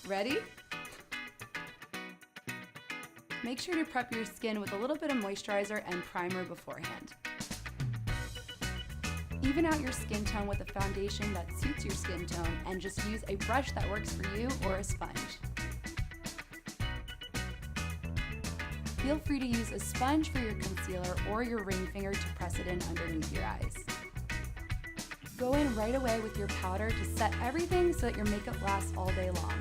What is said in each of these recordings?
Ready? Make sure to prep your skin with a little bit of moisturizer and primer beforehand. Even out your skin tone with a foundation that suits your skin tone, and just use a brush that works for you or a sponge. Feel free to use a sponge for your concealer or your ring finger to press it in underneath your eyes. Go in right away with your powder to set everything so that your makeup lasts all day long.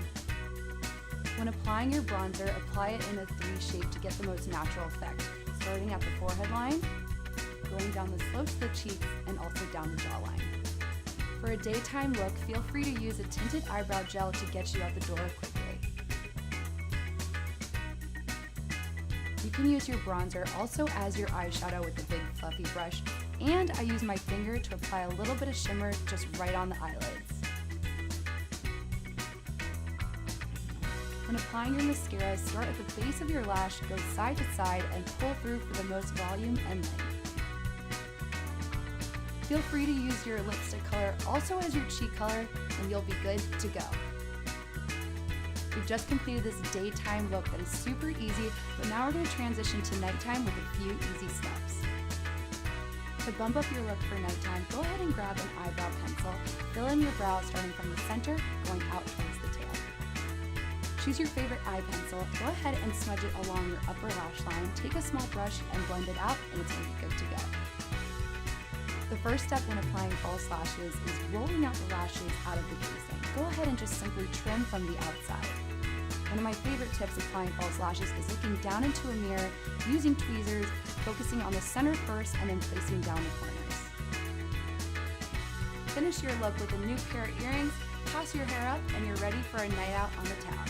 When applying your bronzer, apply it in a 3 shape to get the most natural effect, starting at the forehead line, going down the slopes of the cheeks, and also down the jawline. For a daytime look, feel free to use a tinted eyebrow gel to get you out the door quickly. You can use your bronzer also as your eyeshadow with a big fluffy brush, and I use my finger to apply a little bit of shimmer just right on the eyelids. When applying your mascara, start at the base of your lash, go side to side, and pull through for the most volume and length. Feel free to use your lipstick color also as your cheek color, and you'll be good to go. We've just completed this daytime look that is super easy, but now we're going to transition to nighttime with a few easy steps. To bump up your look for nighttime, go ahead and grab an eyebrow pencil, fill in your brow starting from the center, going out towards the tail. Choose your favorite eye pencil, go ahead and smudge it along your upper lash line, take a small brush and blend it out, and it's going to be good to go. The first step when applying false lashes is rolling out the lashes out of the casing. Go ahead and just simply trim from the outside. One of my favorite tips applying false lashes is looking down into a mirror, using tweezers, focusing on the center first, and then placing down the corners. Finish your look with a new pair of earrings, toss your hair up, and you're ready for a night out on the town.